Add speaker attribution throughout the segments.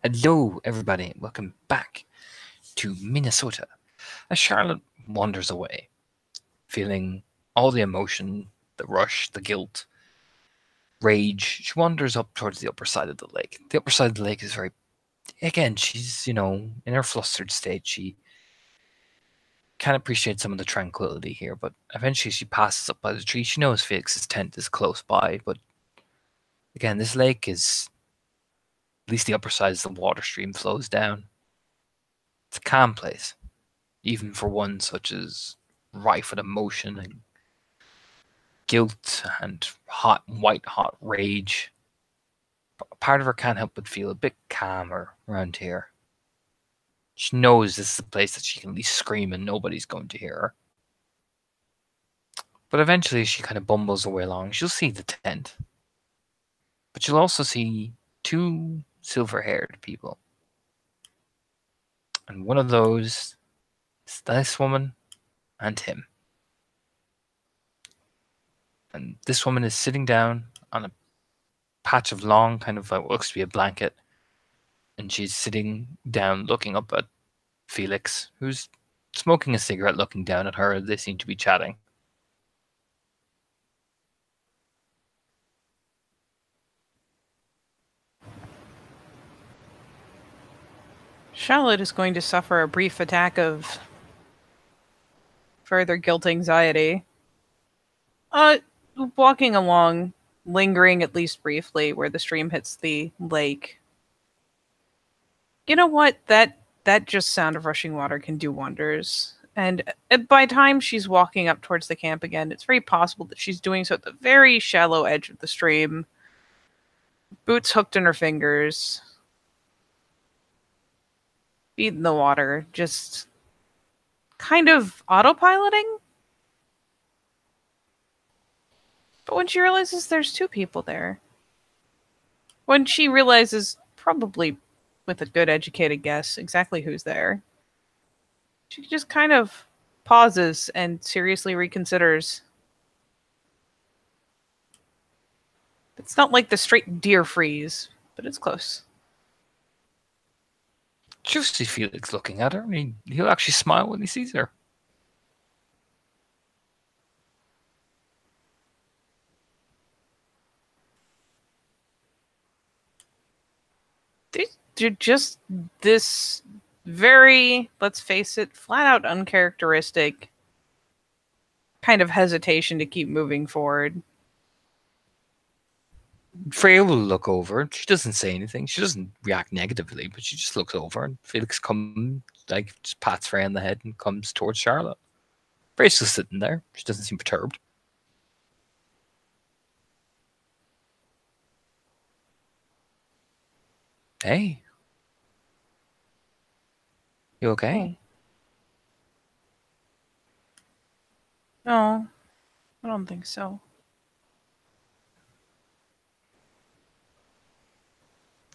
Speaker 1: Hello, everybody. Welcome back to Minnesota. As Charlotte wanders away, feeling all the emotion, the rush, the guilt, rage, she wanders up towards the upper side of the lake. The upper side of the lake is very, again, she's, in her flustered state. She can appreciate some of the tranquility here, but eventually she passes up by the tree. She knows Felix's tent is close by, but again, this lake is, at least the upper side as the water stream flows down. It's a calm place, even for one such as rife with emotion and guilt and white hot rage. Part of her can't help but feel a bit calmer around here. She knows this is a place that she can at least scream and nobody's going to hear her. But eventually she kind of bumbles her way along. She'll see the tent. But she'll also see two silver haired people. And one of those is this woman and him. And this woman is sitting down on a patch of long, kind of what looks to be a blanket. And she's sitting down looking up at Felix, who's smoking a cigarette, looking down at her. They seem to be chatting.
Speaker 2: Charlotte is going to suffer a brief attack of further guilt anxiety. Walking along, lingering at least briefly where the stream hits the lake. You know what? That just sound of rushing water can do wonders. And by the time she's walking up towards the camp again, it's very possible that she's doing so at the very shallow edge of the stream, boots hooked in her fingers, feet in the water, just kind of autopiloting. But when she realizes there's two people there, when she realizes, probably with a good educated guess, exactly who's there, she just kind of pauses and seriously reconsiders. It's not like the straight deer freeze, but it's close.
Speaker 1: She'll see Felix looking at her. I mean, he'll actually smile when he sees her.
Speaker 2: They're just this very, let's face it, flat out uncharacteristic kind of hesitation to keep moving forward.
Speaker 1: Freya will look over. She doesn't say anything. She doesn't react negatively, but she just looks over, and Felix comes, just pats Freya on the head and comes towards Charlotte. Freya's still sitting there. She doesn't seem perturbed. Hey. You okay?
Speaker 2: Hey. No, I don't think so.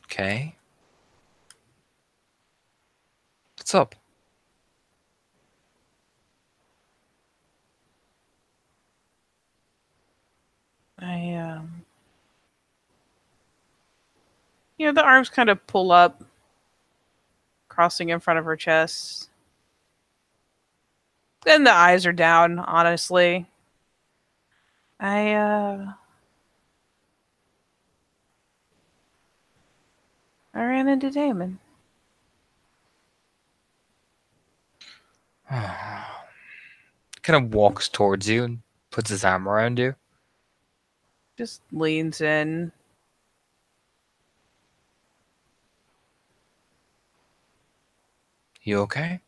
Speaker 1: Okay. What's up?
Speaker 2: The arms kind of pull up, crossing in front of her chest. Then the eyes are down, honestly. I ran into Damon.
Speaker 1: Kind of walks towards you and puts his arm around you.
Speaker 2: Just leans in.
Speaker 1: You okay?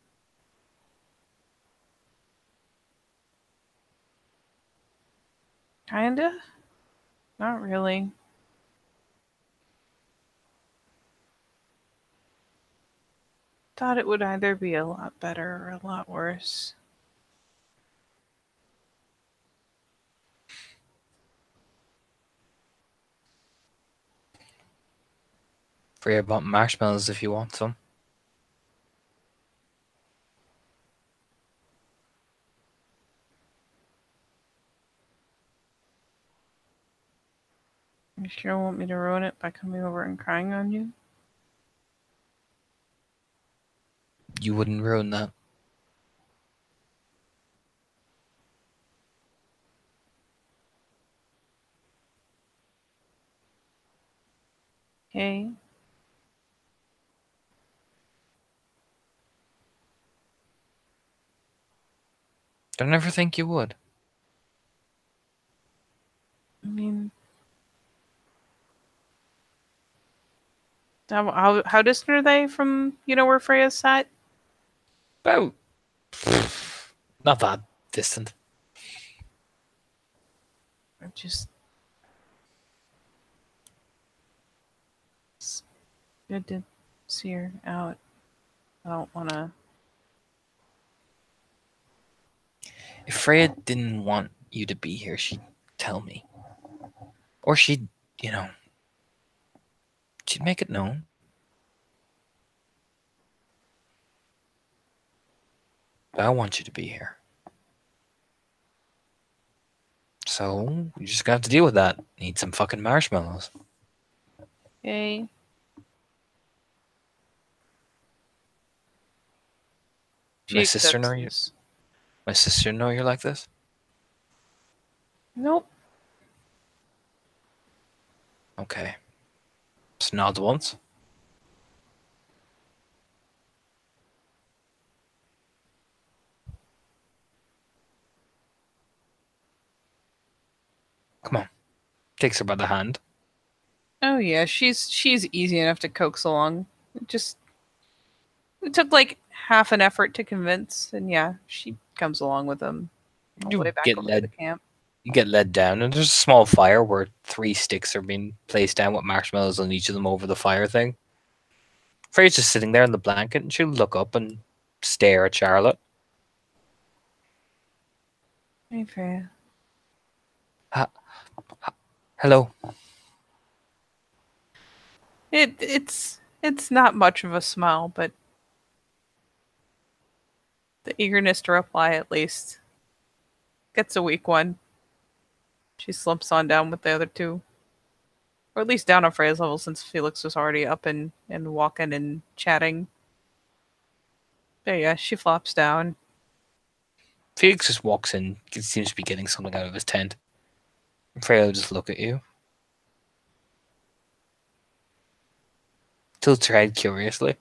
Speaker 2: Kinda. Not really. Thought it would either be a lot better or a lot worse.
Speaker 1: Freya bought marshmallows if you want some.
Speaker 2: You sure want me to ruin it by coming over and crying on you?
Speaker 1: you wouldn't ruin that.
Speaker 2: Okay.
Speaker 1: Don't ever think you would.
Speaker 2: I mean, how distant are they from where Freya's sat?
Speaker 1: About not that distant.
Speaker 2: Or just it's good to see her out. I don't want to.
Speaker 1: If Freya didn't want you to be here, she'd tell me. Or she'd, you know, she'd make it known. But I want you to be here. So, you just got to deal with that. Need some fucking marshmallows.
Speaker 2: Okay. She
Speaker 1: My sister
Speaker 2: accepts
Speaker 1: know you.
Speaker 2: this.
Speaker 1: My sister know you're like this.
Speaker 2: Nope.
Speaker 1: Okay. Just nod once. Come on. Takes her by the hand.
Speaker 2: Oh yeah, she's easy enough to coax along. It took like half an effort to convince, and yeah, she comes along with them all the way
Speaker 1: You
Speaker 2: back
Speaker 1: get
Speaker 2: over to the
Speaker 1: led.
Speaker 2: camp.
Speaker 1: You get led down, and there's a small fire where 3 sticks are being placed down with marshmallows on each of them over the fire thing. Freya's just sitting there in the blanket, and she'll look up and stare at Charlotte.
Speaker 2: Hey Freya.
Speaker 1: Ha- Hello.
Speaker 2: It's not much of a smile, but the eagerness to reply at least gets a weak one. She slumps on down with the other two. Or at least down on Freya's level since Felix was already up and walking and chatting. But yeah, she flops down.
Speaker 1: Felix just walks in, seems to be getting something out of his tent. Freya will just look at you. Tilts her head curiously.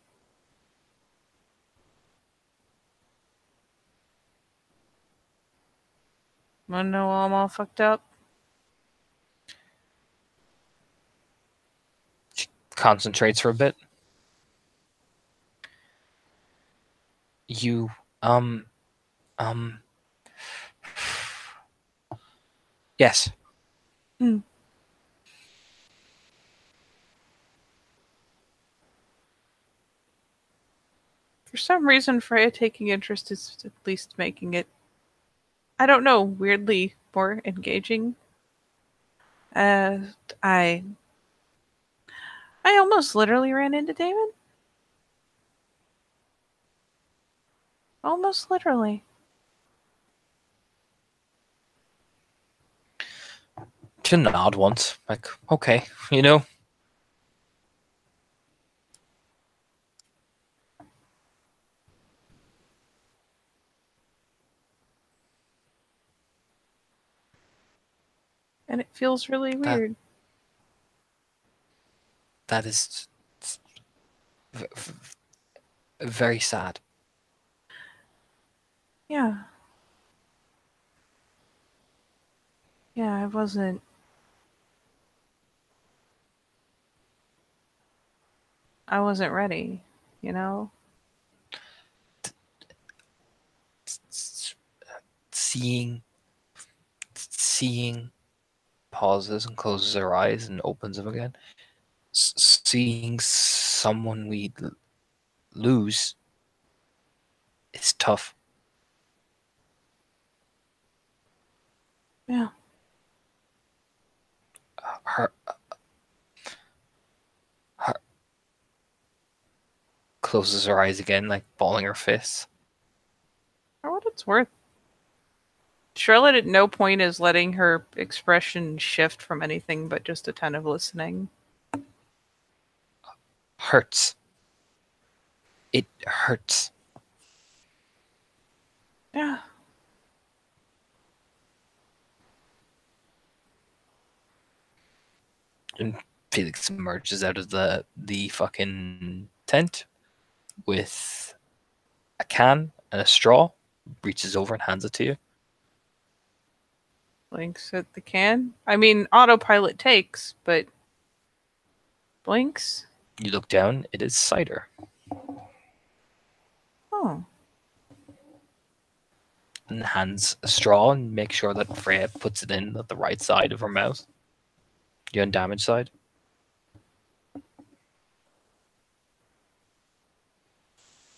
Speaker 2: Wanna know why I'm all fucked up?
Speaker 1: She concentrates for a bit. You, um, yes.
Speaker 2: Hmm. For some reason, Freya taking interest is at least making it, I don't know, weirdly more engaging. Uh, I I almost literally ran into Damon. Almost literally.
Speaker 1: She'll nod once, like, okay, you know.
Speaker 2: And it feels really
Speaker 1: That
Speaker 2: weird.
Speaker 1: that is v- v- very sad.
Speaker 2: Yeah. Yeah, I wasn't ready, you know?
Speaker 1: Seeing seeing pauses and closes her eyes and opens them again. Seeing someone we lose is tough.
Speaker 2: Yeah.
Speaker 1: Her her closes her eyes again, like balling her fists.
Speaker 2: For what it's worth. Charlotte at no point is letting her expression shift from anything but just attentive listening.
Speaker 1: Hurts. It hurts.
Speaker 2: Yeah.
Speaker 1: And Felix emerges out of the fucking tent with a can and a straw, reaches over and hands it to you.
Speaker 2: Blinks at the can. I mean, autopilot takes, but blinks.
Speaker 1: You look down, it is cider.
Speaker 2: Oh.
Speaker 1: And hands a straw and makes sure that Freya puts it in at the right side of her mouth. The undamaged side.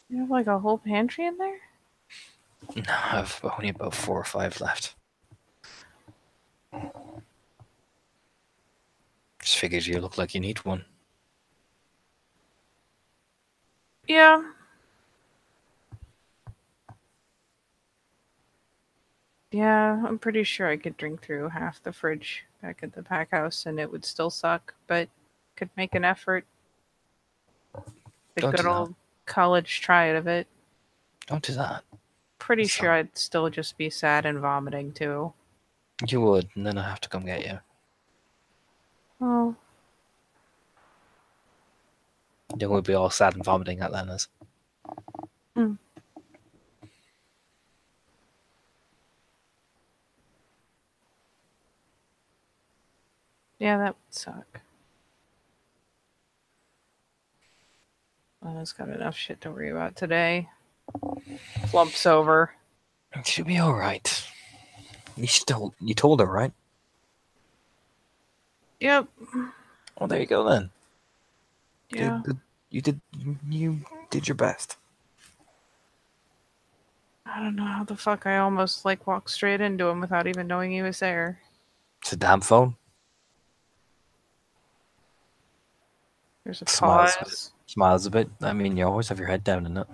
Speaker 2: You have like a whole pantry in there?
Speaker 1: No, I've only about 4 or 5 left. Just figured you look like you need one.
Speaker 2: Yeah. Yeah, I'm pretty sure I could drink through half the fridge back at the pack house and it would still suck, but could make an effort. The
Speaker 1: Don't
Speaker 2: good
Speaker 1: do that.
Speaker 2: old college try of it.
Speaker 1: Don't do that.
Speaker 2: Pretty
Speaker 1: It's
Speaker 2: sure
Speaker 1: not-
Speaker 2: I'd still just be sad and vomiting too.
Speaker 1: You would, and then I have to come get you.
Speaker 2: Oh,
Speaker 1: Then we'd be all sad and vomiting at Lena's.
Speaker 2: yeah, that would suck. Lena's got enough shit to worry about today. Flumps over.
Speaker 1: It should be alright. You told her, right?
Speaker 2: Yep.
Speaker 1: Well, there you go then.
Speaker 2: Yeah.
Speaker 1: You did your best.
Speaker 2: I don't know how the fuck I almost like walked straight into him without even knowing he was there.
Speaker 1: It's a damn phone.
Speaker 2: There's a
Speaker 1: Smiles.
Speaker 2: pause,
Speaker 1: Smiles a bit. I mean, you always have your head down in it.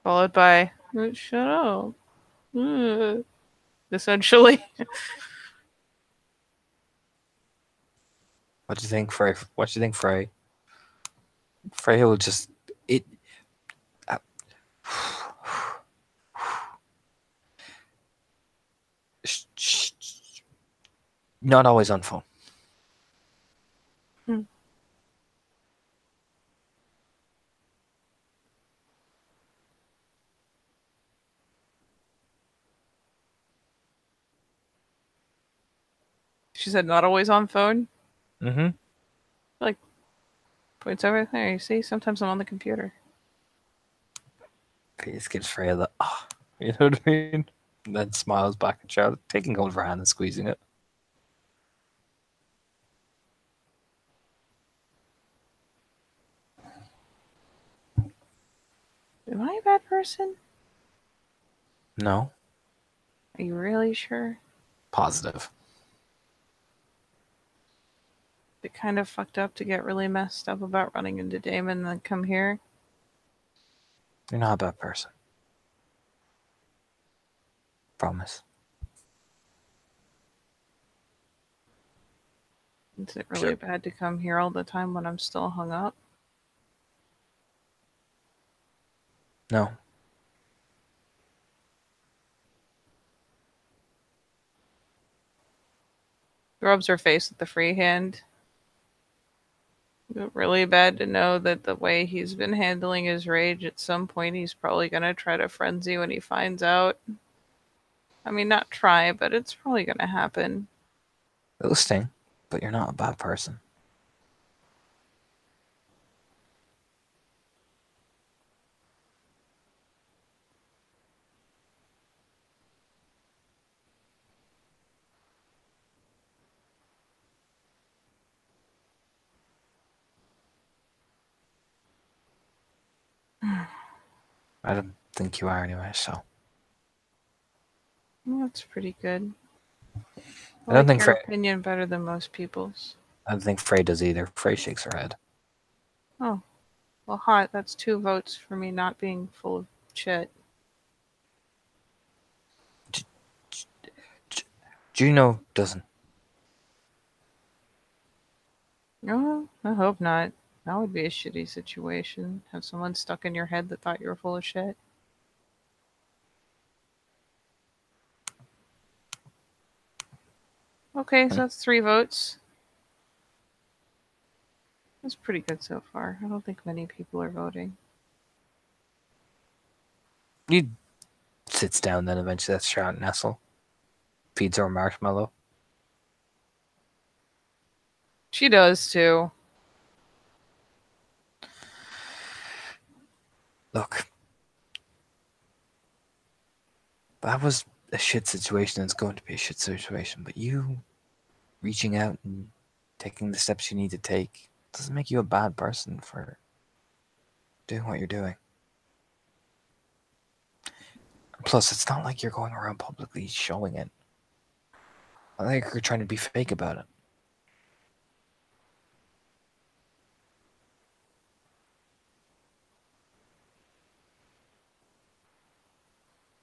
Speaker 2: followed by "Shut up." Essentially.
Speaker 1: What do you think, Frey? What do you think, Frey? Frey will just it. Uh, not always on phone.
Speaker 2: Hmm. She said not always on phone.
Speaker 1: Mm-hmm.
Speaker 2: Like points over there. You see, sometimes I'm on the computer.
Speaker 1: He just gives Freya the you know what I mean? And then smiles back at Charlotte, taking hold of her hand and squeezing it.
Speaker 2: Am I a bad person?
Speaker 1: No,
Speaker 2: Are you really sure?
Speaker 1: positive.
Speaker 2: It kind of fucked up to get really messed up about running into Damon and then come here.
Speaker 1: You're not a bad person. Promise.
Speaker 2: Is it really
Speaker 1: Sure.
Speaker 2: bad to come here all the time when I'm still hung up?
Speaker 1: No.
Speaker 2: Rubs her face with the free hand. Is it really bad to know that the way he's been handling his rage, at some point he's probably gonna try to frenzy when he finds out. I mean, not try, but it's probably gonna happen.
Speaker 1: It'll sting, but you're not a bad person. I don't think you are anyway, so.
Speaker 2: Well, that's pretty good.
Speaker 1: I don't
Speaker 2: like
Speaker 1: think
Speaker 2: your
Speaker 1: Frey.
Speaker 2: opinion better than most people's.
Speaker 1: I don't think Frey does either. Frey shakes her head.
Speaker 2: Oh, well, hot. That's 2 votes for me not being full of shit.
Speaker 1: Juno doesn't.
Speaker 2: No, I hope not. That would be a shitty situation. Have someone stuck in your head that thought you were full of shit. Okay, so that's 3 votes. That's pretty good so far. I don't think many people are voting.
Speaker 1: He sits down then eventually. That's Charlotte Nestle. Feeds her a marshmallow.
Speaker 2: She does too.
Speaker 1: Look, that was a shit situation. It's going to be a shit situation. But you reaching out and taking the steps you need to take doesn't make you a bad person for doing what you're doing. Plus, it's not like you're going around publicly showing it. I think you're trying to be fake about it.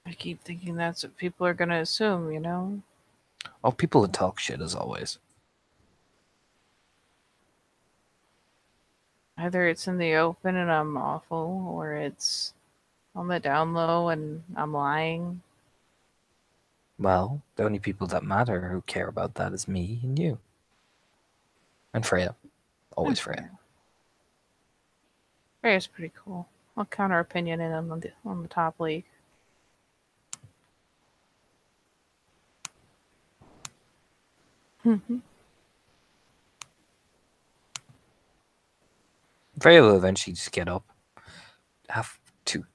Speaker 2: I keep thinking that's what people are gonna assume, you know?
Speaker 1: Oh, people would talk shit as always.
Speaker 2: Either it's in the open and I'm awful, or it's on the down low and I'm lying.
Speaker 1: Well, the only people that matter who care about that is me and you. And Freya. Always Freya.
Speaker 2: Freya's pretty cool. I'll counter opinion in on the top league.
Speaker 1: Freya will eventually just get up. Have to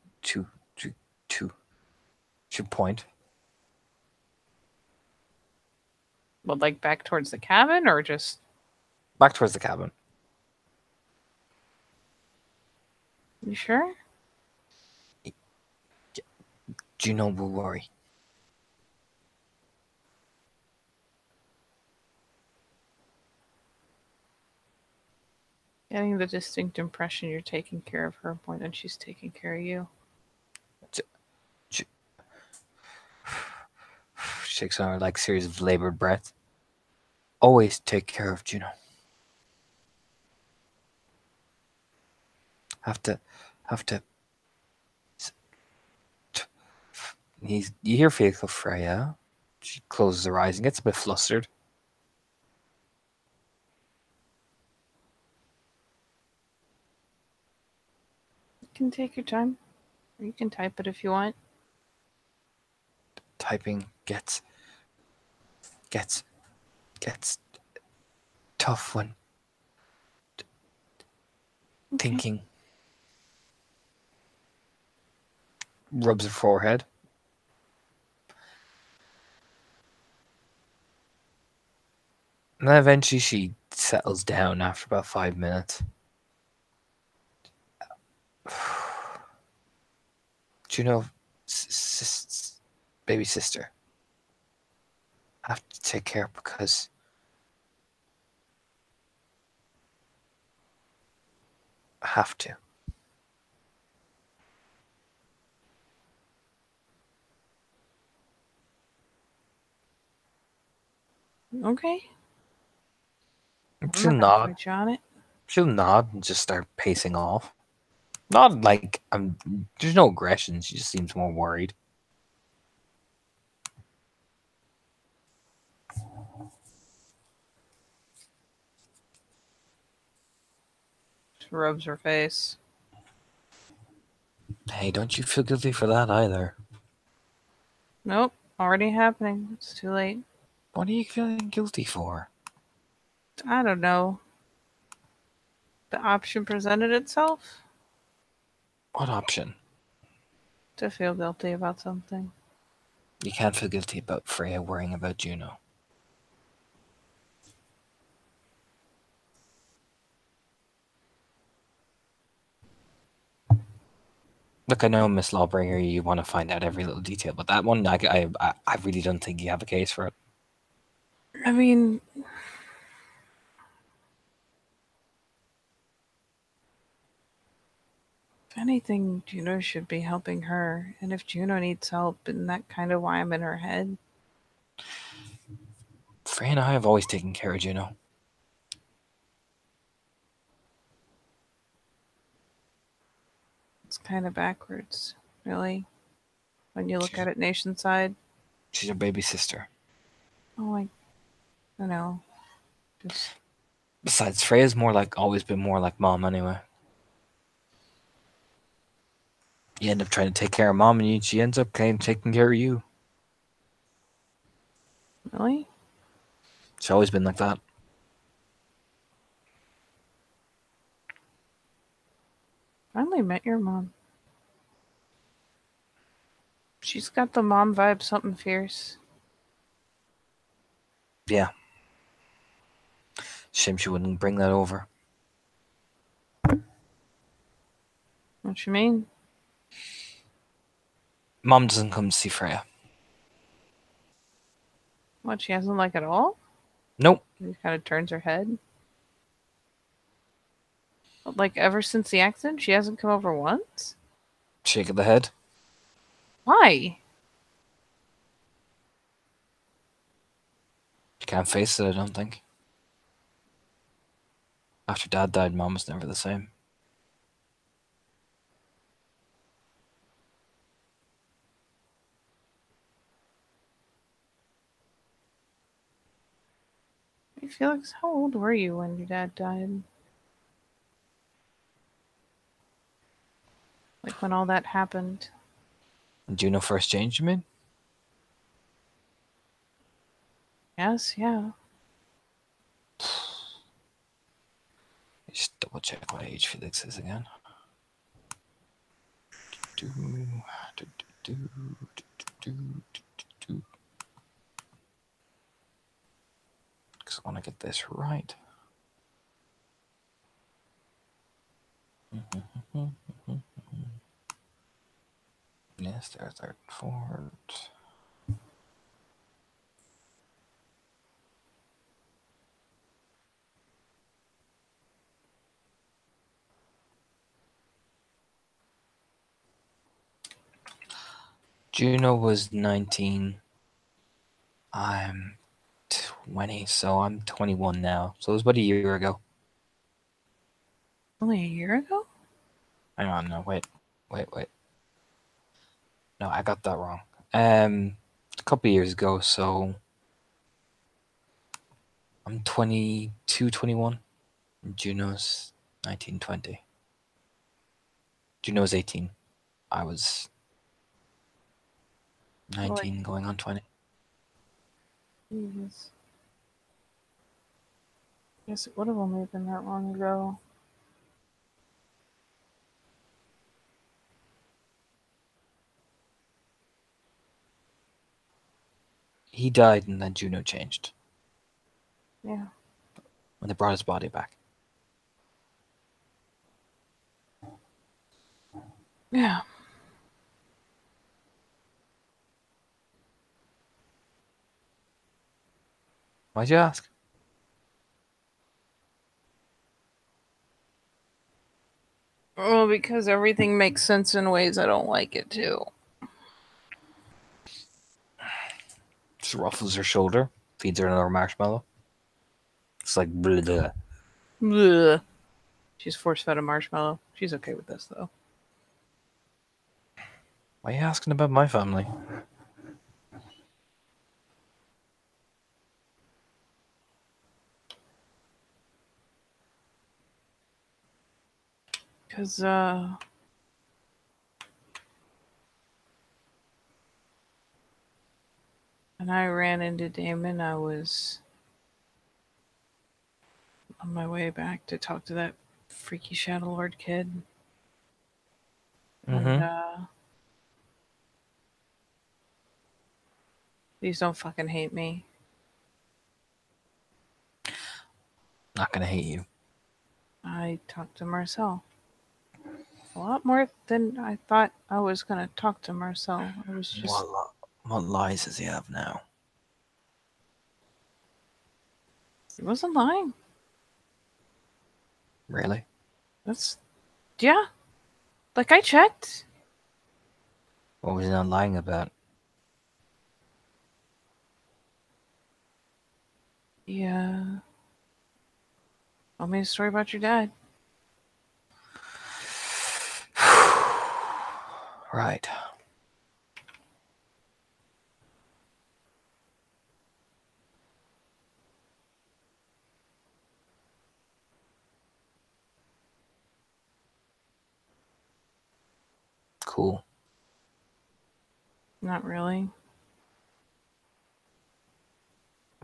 Speaker 1: should point.
Speaker 2: Well, like back towards the cabin or just
Speaker 1: Back towards the cabin.
Speaker 2: you sure?
Speaker 1: Juno will worry.
Speaker 2: Getting the distinct impression you're taking care of her more than she's taking care of you.
Speaker 1: She takes on her like series of labored breaths. Always take care of Juno. Have to. You hear faithful Freya. She closes her eyes and gets a bit flustered.
Speaker 2: You can take your time. Or you can type it if you want.
Speaker 1: Typing gets tough when thinking. Rubs her forehead. And then eventually she settles down after about 5 minutes. Juno, baby sister, I have to take care because I have to.
Speaker 2: Okay.
Speaker 1: She'll nod.
Speaker 2: On it.
Speaker 1: She'll nod and just start pacing off. Not like there's no aggression. She just seems more worried.
Speaker 2: She rubs her face.
Speaker 1: Hey, don't you feel guilty for that either?
Speaker 2: Nope. Already happening. It's too late.
Speaker 1: What are you feeling guilty for?
Speaker 2: I don't know. The option presented itself
Speaker 1: What option?
Speaker 2: to feel guilty about something.
Speaker 1: You can't feel guilty about Freya worrying about Juno. Look, I know, Miss Lawbringer, you want to find out every little detail, but that one, I really don't think you have a case for it.
Speaker 2: I mean, if anything, Juno should be helping her. And if Juno needs help, isn't that kind of why I'm in her head?
Speaker 1: Freya and I have always taken care of Juno.
Speaker 2: It's kind of backwards, really, when you look at it nation side.
Speaker 1: She's your baby sister.
Speaker 2: Oh, You know, just
Speaker 1: Besides, Freya's always been more like mom anyway. You end up trying to take care of mom, and she ends up taking care of you.
Speaker 2: really.
Speaker 1: It's always been like that.
Speaker 2: Finally met your mom. She's got the mom vibe, something fierce.
Speaker 1: Yeah. Shame she wouldn't bring that over.
Speaker 2: What you mean?
Speaker 1: Mom doesn't come to see Freya.
Speaker 2: What, she hasn't like at all?
Speaker 1: Nope.
Speaker 2: She kind of turns her head. Like ever since the accident, she hasn't come over once?
Speaker 1: Shake of the head.
Speaker 2: Why?
Speaker 1: She can't face it, I don't think. After Dad died, Mom was never the same.
Speaker 2: Hey, Felix, how old were you when your dad died? Like when all that happened?
Speaker 1: Do you know first change, you mean?
Speaker 2: Yes, yeah.
Speaker 1: Just double check what age Felix is again. Because I want to get this right. Yes, there's our fort. Juno was 19. I'm 20, so I'm 21 now. So it was about a year ago.
Speaker 2: Only a year ago?
Speaker 1: Hang on, no, wait. No, I got that wrong. A couple of years ago, so I'm 22, 21. And Juno's 19, 20. Juno's 18. I was 19 going on 20.
Speaker 2: Jesus. Guess it would have only been that long ago.
Speaker 1: He died and then Juno changed
Speaker 2: Yeah.
Speaker 1: when they brought his body back.
Speaker 2: Yeah.
Speaker 1: Why'd you ask?
Speaker 2: Well, because everything makes sense in ways I don't like it to.
Speaker 1: Just ruffles her shoulder, feeds her another marshmallow. It's like blah, blah.
Speaker 2: Blech. She's force fed a marshmallow. She's okay with this though.
Speaker 1: Why are you asking about my family?
Speaker 2: Because, when I ran into Damon, I was on my way back to talk to that freaky Shadow Lord kid. And, please don't fucking hate me.
Speaker 1: Not gonna hate you.
Speaker 2: I talked to Marcel. A lot more than I thought I was gonna talk to Marcel. I was just...
Speaker 1: What lies does he have now?
Speaker 2: He wasn't lying.
Speaker 1: Really?
Speaker 2: Yeah. Like, I checked.
Speaker 1: What was he not lying about?
Speaker 2: Yeah. Tell me a story about your dad.
Speaker 1: Right. cool.
Speaker 2: Not really.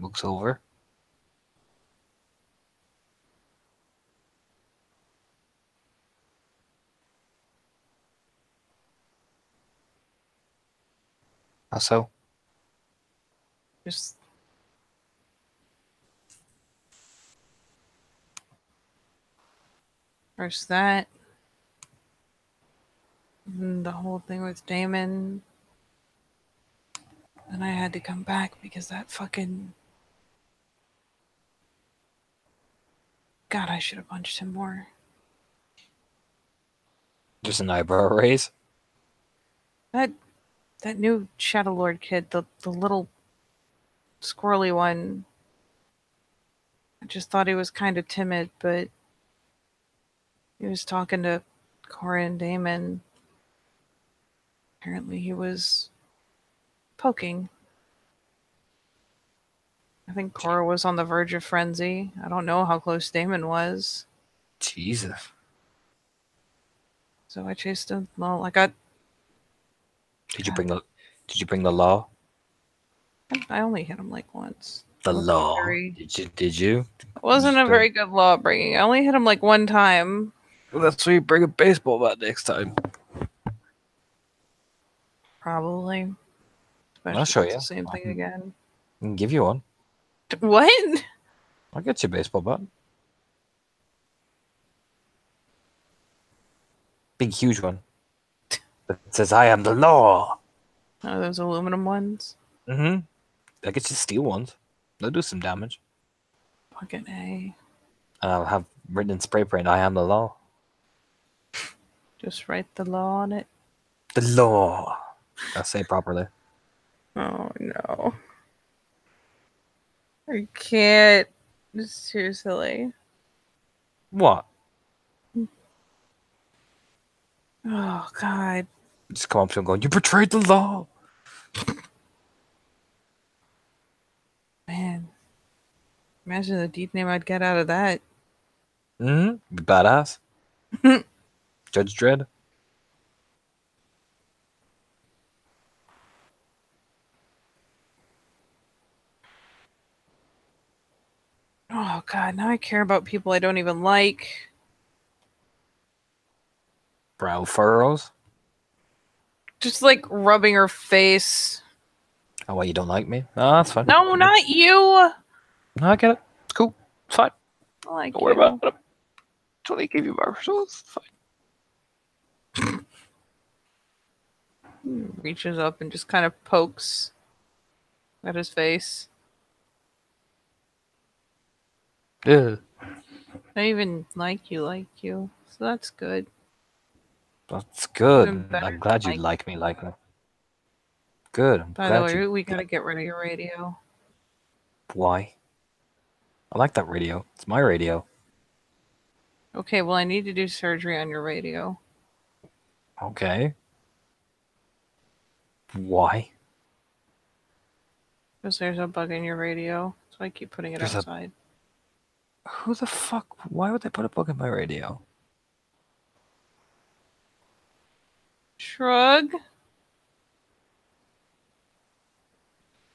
Speaker 1: Looks over. How so?
Speaker 2: Just first that. And the whole thing with Damon. And I had to come back because that fucking... God, I should have punched him more.
Speaker 1: Just an eyebrow raise.
Speaker 2: That new Shadow Lord kid, the little squirrely one, I just thought he was kind of timid, but he was talking to Cora and Damon. Apparently he was poking. I think Cora was on the verge of frenzy. I don't know how close Damon was.
Speaker 1: Jesus.
Speaker 2: So I chased him. Well, I got...
Speaker 1: Did you bring the law?
Speaker 2: I only hit him like once.
Speaker 1: The
Speaker 2: Wasn't
Speaker 1: law.
Speaker 2: very-
Speaker 1: Did you?
Speaker 2: It wasn't a very good law bringing. I only hit him like one time.
Speaker 1: Well, that's why you bring a baseball bat next time.
Speaker 2: Probably. Especially
Speaker 1: I'll show
Speaker 2: if it's
Speaker 1: you.
Speaker 2: the same thing again.
Speaker 1: I can give you one.
Speaker 2: What?
Speaker 1: I'll get you a baseball bat. Big, huge one. That says, I am the law.
Speaker 2: Oh, those aluminum ones?
Speaker 1: Mm-hmm. I get you steel ones. They'll do some damage.
Speaker 2: Fucking A.
Speaker 1: And I'll have written in spray paint, I am the law.
Speaker 2: Just write the law on it.
Speaker 1: The law. I'll say it properly.
Speaker 2: Oh, no. I can't. This is too silly.
Speaker 1: What?
Speaker 2: Oh, God.
Speaker 1: Just come up to him going, you betrayed the law.
Speaker 2: Man. Imagine the deep name I'd get out of that.
Speaker 1: Mm-hmm. Badass. Judge Dredd.
Speaker 2: Oh, God. Now I care about people I don't even like.
Speaker 1: Brow furrows.
Speaker 2: Just like rubbing her face.
Speaker 1: Oh, why you don't like me? No, that's fine.
Speaker 2: No, not you.
Speaker 1: No, I get it. It's cool. It's fine.
Speaker 2: I like
Speaker 1: Don't worry
Speaker 2: you.
Speaker 1: about it. That's what they gave you, Barbara, so it's fine.
Speaker 2: Reaches up and just kind of pokes at his face.
Speaker 1: Yeah.
Speaker 2: I even like you, so that's good.
Speaker 1: That's good.
Speaker 2: Even better
Speaker 1: I'm glad you
Speaker 2: than
Speaker 1: like me. Good. I'm
Speaker 2: By the
Speaker 1: glad
Speaker 2: way,
Speaker 1: you.
Speaker 2: we gotta get rid of your radio.
Speaker 1: Why? I like that radio. It's my radio.
Speaker 2: Okay, well, I need to do surgery on your radio.
Speaker 1: Okay. Why?
Speaker 2: Because there's a bug in your radio, so I keep putting it
Speaker 1: There's
Speaker 2: outside.
Speaker 1: Who the fuck? Why would they put a bug in my radio?
Speaker 2: Shrug.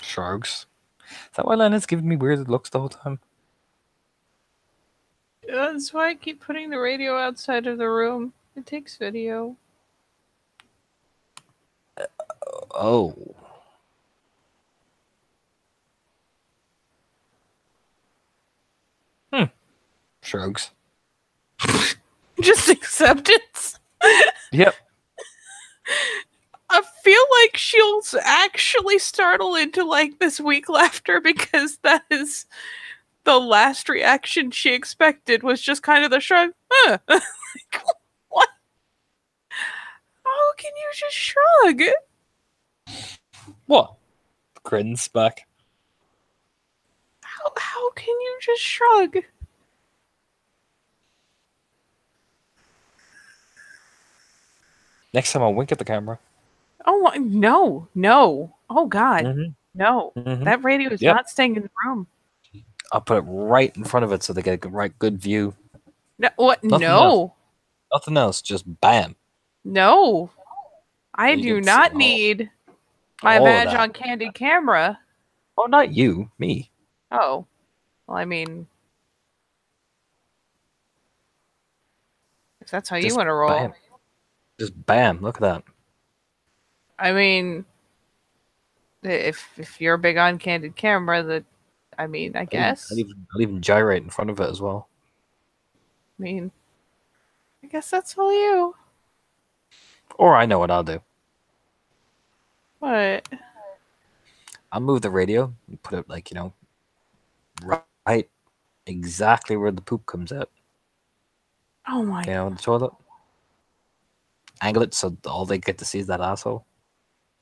Speaker 1: Shrugs. Is that why Leonard's giving me weird looks the whole time?
Speaker 2: That's why I keep putting the radio outside of the room. It takes video.
Speaker 1: Oh. Shrugs.
Speaker 2: Just acceptance.
Speaker 1: Yep.
Speaker 2: I feel like she'll actually startle into like this weak laughter because that is the last reaction she expected was just kind of the shrug. Huh. Like, what? How can you just shrug?
Speaker 1: What? Grins back.
Speaker 2: How can you just shrug?
Speaker 1: Next time I'll wink at the camera.
Speaker 2: Oh no. Oh God.
Speaker 1: Mhm.
Speaker 2: No.
Speaker 1: Mhm.
Speaker 2: That radio is
Speaker 1: Yep.
Speaker 2: not staying in the room.
Speaker 1: I'll put it right in front of it so they get a good view.
Speaker 2: No, what?
Speaker 1: Nothing
Speaker 2: No.
Speaker 1: Nothing else. Just bam.
Speaker 2: No. I
Speaker 1: You
Speaker 2: do
Speaker 1: can
Speaker 2: not
Speaker 1: see
Speaker 2: need my
Speaker 1: all of
Speaker 2: badge
Speaker 1: that.
Speaker 2: on candid camera.
Speaker 1: Oh, not you, me.
Speaker 2: Oh, well, I mean, if that's how you
Speaker 1: Just
Speaker 2: want to roll.
Speaker 1: bam. Just bam. Look at that.
Speaker 2: I mean, if you're big on candid camera, I mean, I guess.
Speaker 1: I'll even gyrate in front of it as well.
Speaker 2: I mean, I guess that's all you.
Speaker 1: Or I know what I'll do.
Speaker 2: What?
Speaker 1: I'll move the radio and put it like, right exactly where the poop comes out.
Speaker 2: Oh my.
Speaker 1: The toilet. Angle it so all they get to see is that asshole.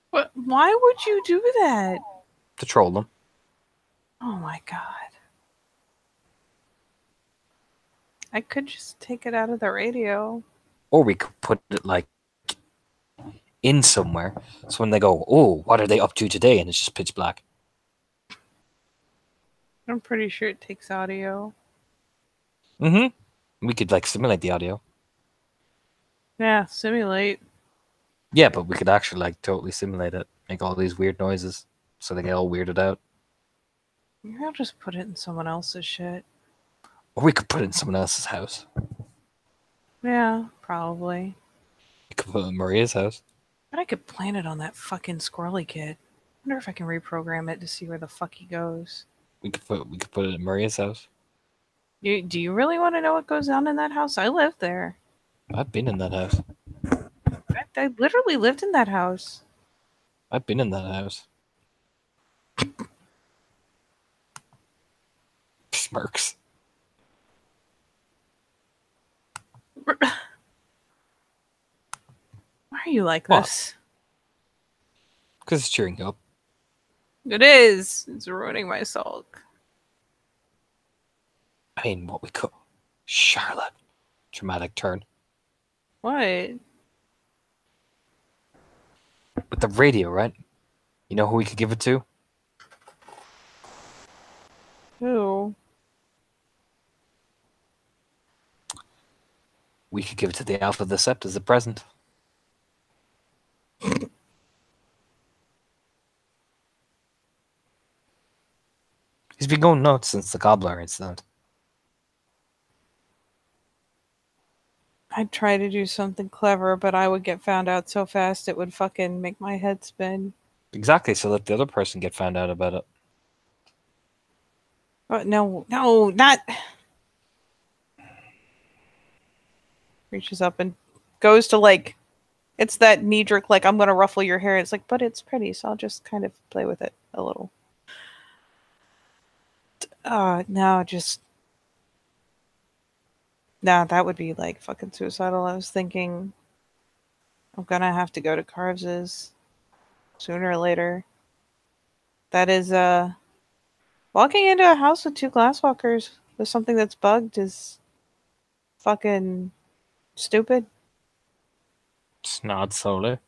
Speaker 2: What? Why would you do that?
Speaker 1: To troll them.
Speaker 2: Oh my god. I could just take it out of the radio.
Speaker 1: Or we could put it like in somewhere. So when they go, oh, what are they up to today? And it's just pitch black.
Speaker 2: I'm pretty sure it takes audio.
Speaker 1: We could like simulate the audio.
Speaker 2: Yeah, simulate.
Speaker 1: Yeah, but we could actually like totally simulate it. Make all these weird noises so they get all weirded out.
Speaker 2: Maybe I'll just put it in someone else's shit.
Speaker 1: Or we could put it in someone else's house.
Speaker 2: Yeah, probably.
Speaker 1: We could put it in Maria's house.
Speaker 2: But I could plant it on that fucking squirrely kid. I wonder if I can reprogram it to see where the fuck he goes.
Speaker 1: We could put it in Maria's house.
Speaker 2: Do you really want to know what goes on in that house? I lived there.
Speaker 1: I've been in that house.
Speaker 2: I literally lived in that house.
Speaker 1: I've been in that house. Smirks.
Speaker 2: Why are you like
Speaker 1: What?
Speaker 2: this?
Speaker 1: Because it's cheering you up.
Speaker 2: It is. It's ruining my sulk.
Speaker 1: I mean, what we could. Charlotte. Dramatic turn.
Speaker 2: What?
Speaker 1: With the radio, right? You know who we could give it to?
Speaker 2: Who?
Speaker 1: We could give it to the Alpha of the Sept as a present. He's been going nuts since the Gobbler incident.
Speaker 2: I'd try to do something clever, but I would get found out so fast it would fucking make my head spin.
Speaker 1: Exactly, so let the other person get found out about it.
Speaker 2: But no, not. Reaches up and goes to like, it's that knee jerk, like, I'm gonna ruffle your hair. It's like, but it's pretty, so I'll just kind of play with it a little. No, just. No, that would be like fucking suicidal. I was thinking I'm gonna have to go to Carves's sooner or later. That is walking into a house with two glasswalkers with something that's bugged is fucking stupid.
Speaker 1: It's not solar.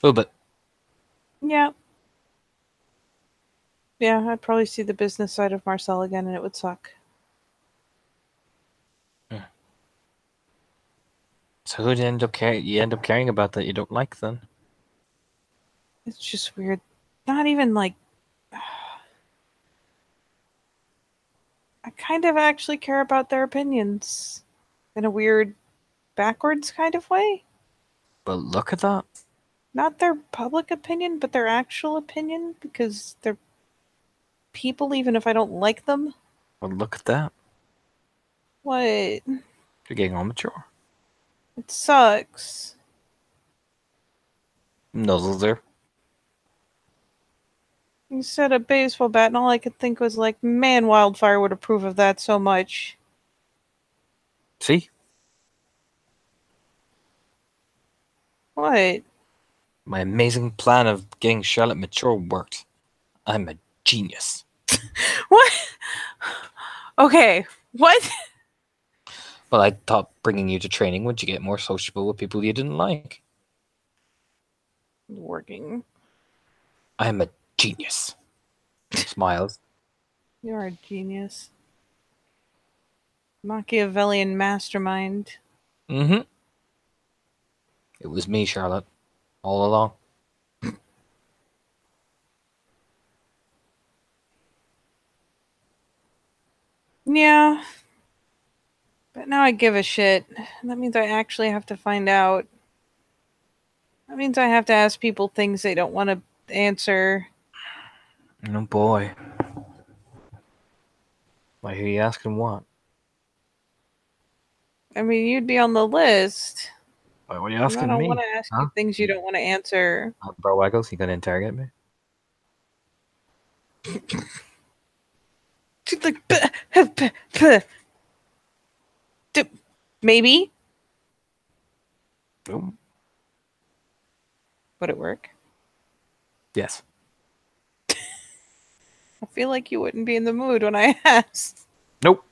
Speaker 1: A little bit.
Speaker 2: Yeah. Yeah, I'd probably see the business side of Marcel again and it would suck.
Speaker 1: So who do you end up caring about that you don't like then?
Speaker 2: It's just weird. Not even like I kind of actually care about their opinions in a weird backwards kind of way.
Speaker 1: But look at that.
Speaker 2: Not their public opinion, but their actual opinion because they're people even if I don't like them.
Speaker 1: Well, look at that.
Speaker 2: What? It
Speaker 1: You're getting all mature.
Speaker 2: sucks.
Speaker 1: Nuzzles there.
Speaker 2: You said a baseball bat, and all I could think was like, man, Wildfire would approve of that so much.
Speaker 1: See?
Speaker 2: What?
Speaker 1: My amazing plan of getting Charlotte mature worked. I'm a genius.
Speaker 2: What? Okay, what?
Speaker 1: Well, I thought bringing you to training would you get more sociable with people you didn't like.
Speaker 2: Working.
Speaker 1: I am a genius. Smiles.
Speaker 2: You're a genius. Machiavellian mastermind.
Speaker 1: Mm-hmm. It was me, Charlotte, all along.
Speaker 2: Yeah, but now I give a shit. That means I actually have to find out. That means I have to ask people things they don't want to answer.
Speaker 1: Oh boy. I hear you asking what?
Speaker 2: I mean, you'd be on the list.
Speaker 1: Why, what are you
Speaker 2: And I
Speaker 1: asking
Speaker 2: don't want
Speaker 1: me?
Speaker 2: to ask you
Speaker 1: Huh?
Speaker 2: things you don't want to answer.
Speaker 1: Bro Waggles, you gonna interrogate me?
Speaker 2: Like, maybe.
Speaker 1: Nope.
Speaker 2: Would it work?
Speaker 1: Yes.
Speaker 2: I feel like you wouldn't be in the mood when I asked.
Speaker 1: Nope.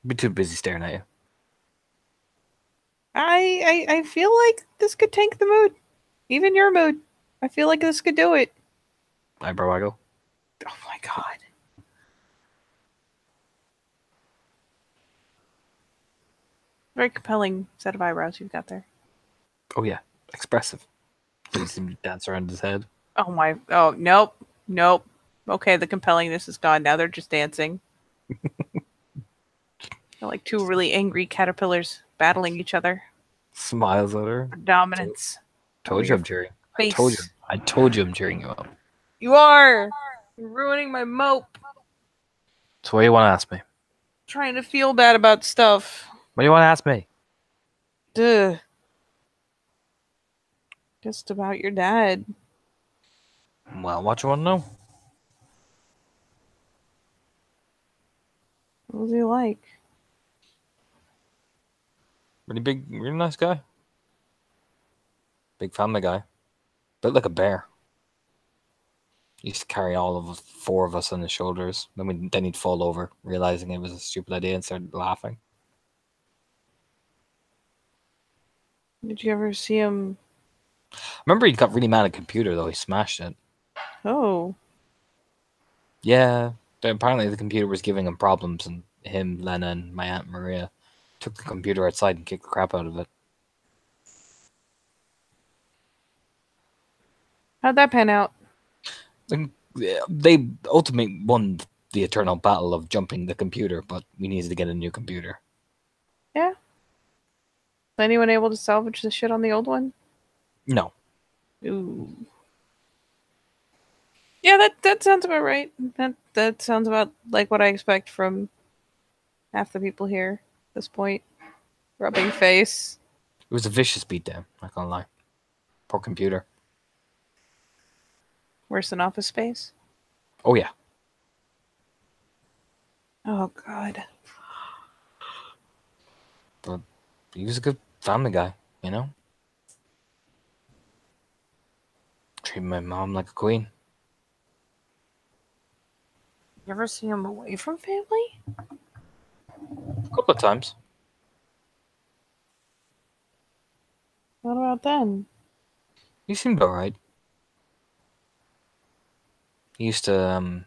Speaker 1: Be too busy staring at you.
Speaker 2: I feel like this could tank the mood. Even your mood. I feel like this could do it.
Speaker 1: Eyebrow waggle.
Speaker 2: Oh my god. Very compelling set of eyebrows you've got there.
Speaker 1: Oh yeah, expressive. You see me dance around his head.
Speaker 2: Oh my. Oh, nope. Nope. Okay, the compellingness is gone. Now they're just dancing. They're like two really angry caterpillars battling each other
Speaker 1: Smiles at her.
Speaker 2: for dominance.
Speaker 1: Told you I'm cheering.
Speaker 2: Face.
Speaker 1: I told you I'm cheering you up.
Speaker 2: You are! You're ruining my mope.
Speaker 1: So what do you want to ask me?
Speaker 2: Trying to feel bad about stuff.
Speaker 1: What do you want to ask me?
Speaker 2: Duh. Just about your dad.
Speaker 1: Well, what you want to know?
Speaker 2: What was he like?
Speaker 1: Really big, really nice guy. Big family guy. Built like a bear. Used to carry all of four of us on his shoulders. Then he'd fall over, realizing it was a stupid idea, and started laughing.
Speaker 2: Did you ever see him?
Speaker 1: Remember, he got really mad at the computer though. He smashed it.
Speaker 2: Oh.
Speaker 1: Yeah, apparently the computer was giving him problems, and him, Lena, and my aunt Maria took the computer outside and kicked the crap out of it.
Speaker 2: How'd that pan out?
Speaker 1: They ultimately won the eternal battle of jumping the computer, but we needed to get a new computer.
Speaker 2: Yeah. Was anyone able to salvage the shit on the old one?
Speaker 1: No.
Speaker 2: Ooh. Yeah, that sounds about right. That sounds about like what I expect from half the people here at this point. Rubbing face.
Speaker 1: It was a vicious beatdown, not gonna lie. Poor computer.
Speaker 2: Worse than Office Space.
Speaker 1: Oh yeah.
Speaker 2: Oh god.
Speaker 1: But he was a good family guy, you know? Treated my mom like a queen.
Speaker 2: You ever see him away from family?
Speaker 1: A couple of times.
Speaker 2: What about then?
Speaker 1: He seemed alright. He used to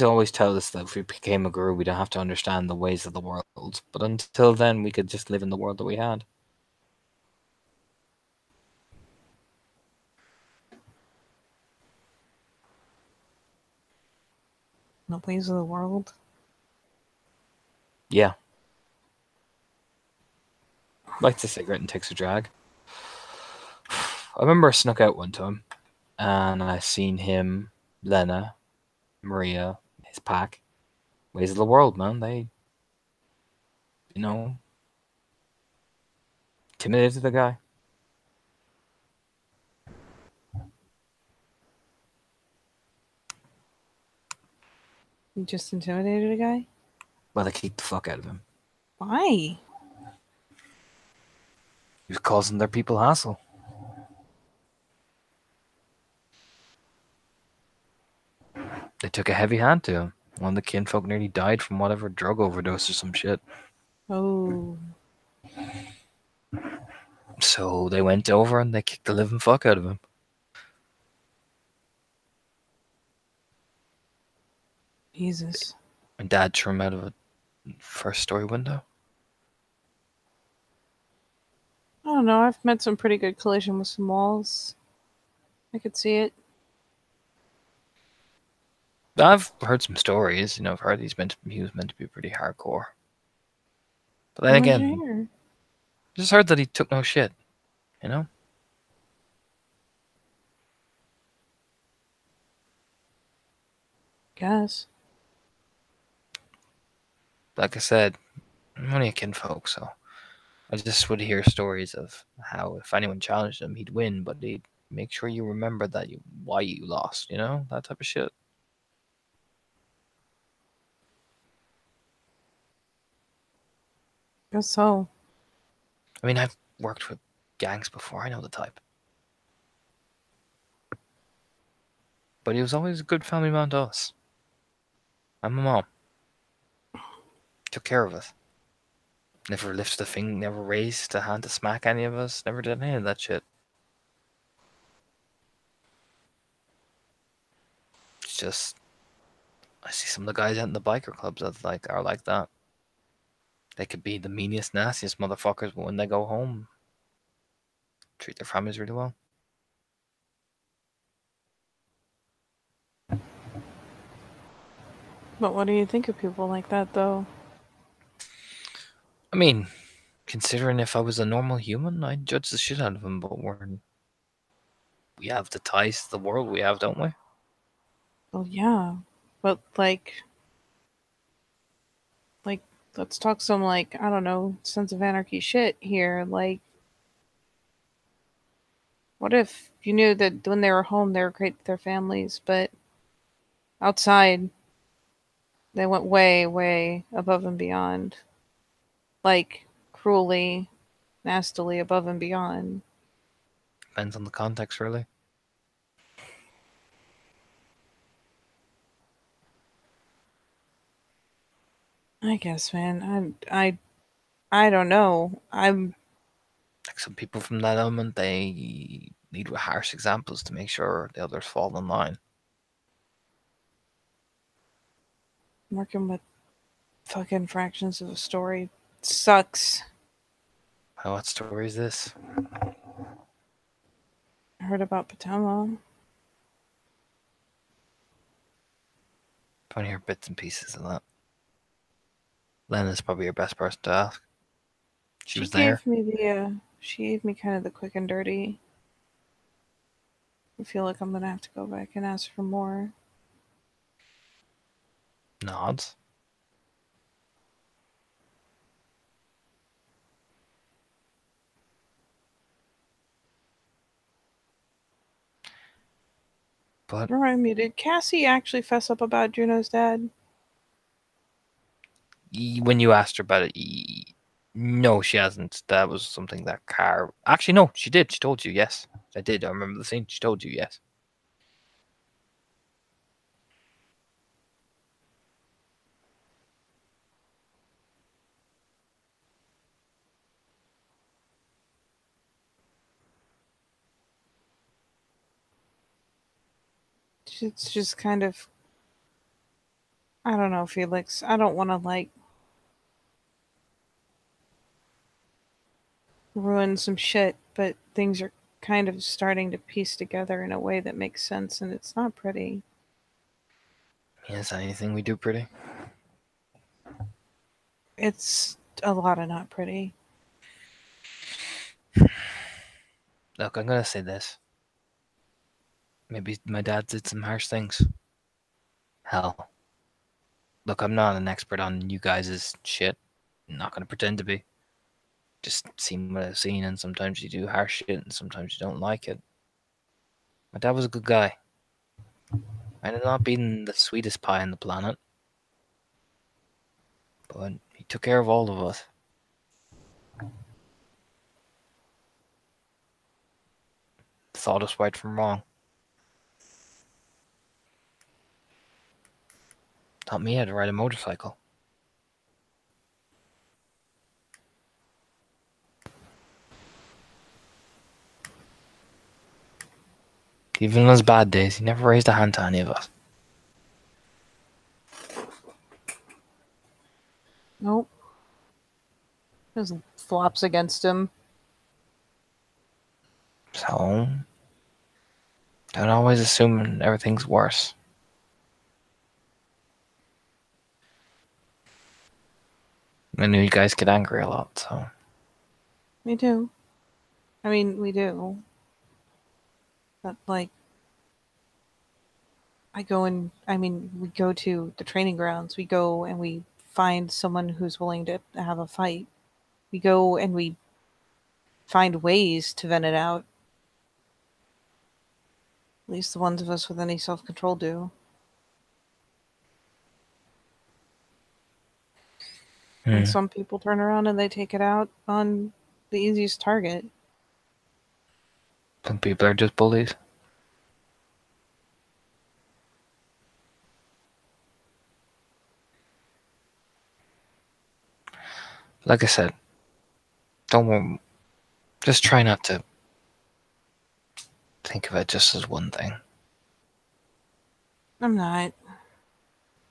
Speaker 1: always tell us that if we became a guru, we don't have to understand the ways of the world. But until then, we could just live in the world that we had.
Speaker 2: The ways of the world?
Speaker 1: Yeah. Lights a cigarette and takes a drag. I remember I snuck out one time, and I seen him, Lena, Maria, his pack. Ways of the world, man. They, intimidated the guy.
Speaker 2: You just intimidated a guy?
Speaker 1: Well, they kicked the fuck out of him.
Speaker 2: Why?
Speaker 1: He was causing their people hassle. They took a heavy hand to him. One of the kinfolk nearly died from whatever drug overdose or some shit.
Speaker 2: Oh.
Speaker 1: So they went over and they kicked the living fuck out of him.
Speaker 2: Jesus.
Speaker 1: My dad threw him out of a first story window.
Speaker 2: I don't know. I've met some pretty good collision with some walls. I could see it.
Speaker 1: I've heard some stories. I've heard he was meant to be pretty hardcore. But then
Speaker 2: What did you
Speaker 1: again,
Speaker 2: hear?
Speaker 1: I just heard that he took no shit. You know.
Speaker 2: Guess.
Speaker 1: Like I said, I'm only a kinfolk, so I just would hear stories of how if anyone challenged him, he'd win, but he'd make sure you remember why you lost. That type of shit.
Speaker 2: Guess so.
Speaker 1: I mean, I've worked with gangs before. I know the type. But he was always a good family man to us. And my mom. Took care of us. Never lifted a finger, never raised a hand to smack any of us, never did any of that shit. It's just, I see some of the guys out in the biker clubs that are like that. They could be the meanest, nastiest motherfuckers, but when they go home, treat their families really well.
Speaker 2: But what do you think of people like that, though?
Speaker 1: I mean, considering if I was a normal human, I'd judge the shit out of them, but we have the ties to the world we have, don't we?
Speaker 2: Well, yeah. But, like, let's talk some, I don't know, Sons of Anarchy shit here. Like, what if you knew that when they were home, they were great with their families, but outside, they went way, way above and beyond. Like, cruelly, nastily above and beyond.
Speaker 1: Depends on the context, really.
Speaker 2: I guess, man. I don't know. I'm
Speaker 1: Like some people from that element, they need harsh examples to make sure the others fall in line.
Speaker 2: working with fucking fractions of a story. Sucks.
Speaker 1: What story is this?
Speaker 2: I heard about Potomac.
Speaker 1: I want to hear bits and pieces of that. Lena's probably your best person to ask. She was there.
Speaker 2: She gave me kind of the quick and dirty. I feel like I'm gonna have to go back and ask for more.
Speaker 1: Nods. But
Speaker 2: Remind me, did Cassie actually fess up about Juno's dad?
Speaker 1: when you asked her about it, no, she hasn't. That was something that Car. Actually, no, she did. She told you, yes. I did. I remember the scene. She told you, yes.
Speaker 2: It's just kind of. I don't know, Felix. I don't want to, ruin some shit, but things are kind of starting to piece together in a way that makes sense, and it's not pretty.
Speaker 1: Is anything we do pretty?
Speaker 2: It's a lot of not pretty.
Speaker 1: Look, I'm gonna say this. Maybe my dad did some harsh things. Hell. Look, I'm not an expert on you guys' shit. I'm not gonna pretend to be. Just seen what I've seen, and sometimes you do harsh shit, and sometimes you don't like it. My dad was a good guy. Might have not been the sweetest pie on the planet, but he took care of all of us. Taught us right from wrong. Taught me how to ride a motorcycle. Even on his bad days, he never raised a hand to any of us.
Speaker 2: Nope. Just flops against him.
Speaker 1: So, don't always assume everything's worse. I know you guys get angry a lot, so.
Speaker 2: We do. I mean, we do. But, like, we go to the training grounds. We go and we find someone who's willing to have a fight. We go and we find ways to vent it out. At least the ones of us with any self-control do. And some people turn around and they take it out on the easiest target.
Speaker 1: Some people are just bullies. Like I said, just try not to think of it just as one thing.
Speaker 2: I'm not.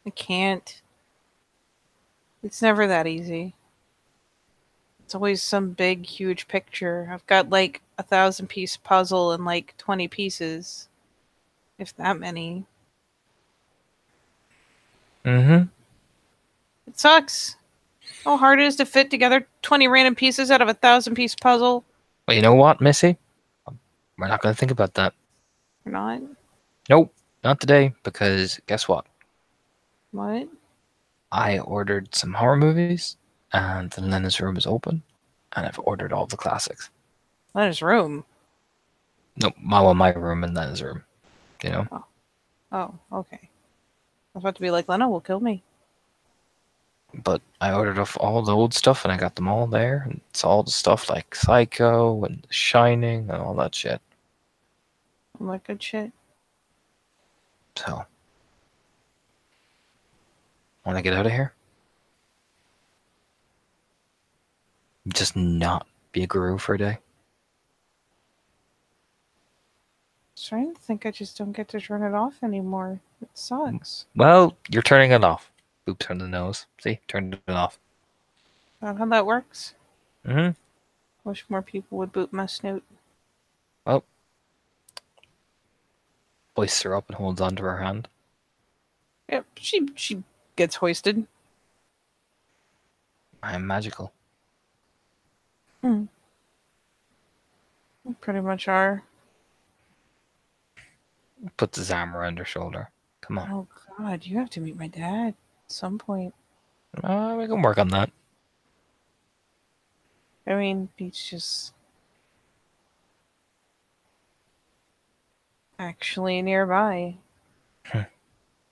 Speaker 2: I can't. It's never that easy. It's always some big, huge picture. I've got like 1,000-piece puzzle and like 20 pieces. If that many.
Speaker 1: Mm-hmm.
Speaker 2: It sucks. How hard it is to fit together 20 random pieces out of a 1,000-piece puzzle.
Speaker 1: Well, you know what, Missy? We're not going to think about that.
Speaker 2: Or not?
Speaker 1: Nope, not today, because guess what?
Speaker 2: What?
Speaker 1: I ordered some horror movies, and the Lena's room is open, and I've ordered all the classics.
Speaker 2: Lena's room?
Speaker 1: No, my room and Lena's room, you know?
Speaker 2: Oh, okay. I was about to be like, Lena will kill me.
Speaker 1: But I ordered off all the old stuff, and I got them all there. And it's all the stuff like Psycho and The Shining and all that shit.
Speaker 2: I'm like, good shit.
Speaker 1: So, want to get out of here? Just not be a guru for a day?
Speaker 2: I was trying to think I just don't get to turn it off anymore. It sucks.
Speaker 1: Well, you're turning it off. Oops on the nose. See? Turned it off.
Speaker 2: Is that how that works?
Speaker 1: Mm-hmm.
Speaker 2: Wish more people would boot my snoot.
Speaker 1: Well, hoists her up and holds onto her hand.
Speaker 2: Yep, she gets hoisted.
Speaker 1: I am magical.
Speaker 2: We pretty much are.
Speaker 1: Puts his arm around her shoulder. Come on.
Speaker 2: Oh god, you have to meet my dad at some point.
Speaker 1: We can work on that.
Speaker 2: I mean, he's just actually nearby.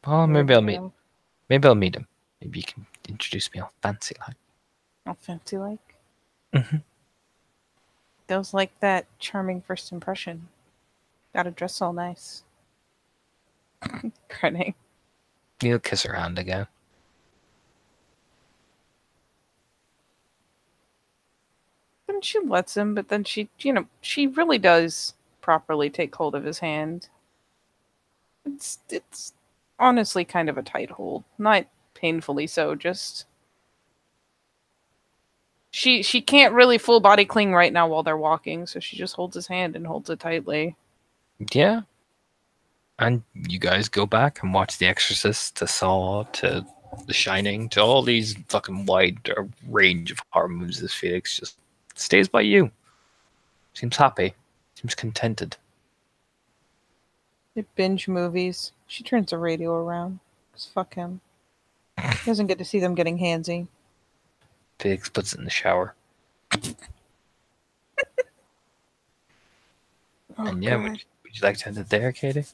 Speaker 1: Well, maybe I'll meet him. Maybe you can introduce me all fancy like.
Speaker 2: All fancy like.
Speaker 1: Mm-hmm.
Speaker 2: Those like that charming first impression. Gotta dress all nice. Grinning.
Speaker 1: You'll kiss her hand again.
Speaker 2: And she lets him, but then she really does properly take hold of his hand. It's honestly kind of a tight hold. Not painfully so, just she can't really full body cling right now while they're walking, so she just holds his hand and holds it tightly.
Speaker 1: Yeah. And you guys go back and watch The Exorcist to Saw to The Shining to all these fucking wide range of horror movies as Felix just stays by you. Seems happy. Seems contented.
Speaker 2: They binge movies. She turns the radio around. 'Cause fuck him. He doesn't get to see them getting handsy.
Speaker 1: Felix puts it in the shower.
Speaker 2: Oh,
Speaker 1: and yeah,
Speaker 2: God.
Speaker 1: would you like to end it there, Katie?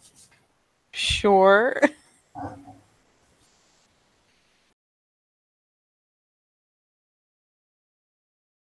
Speaker 2: Sure.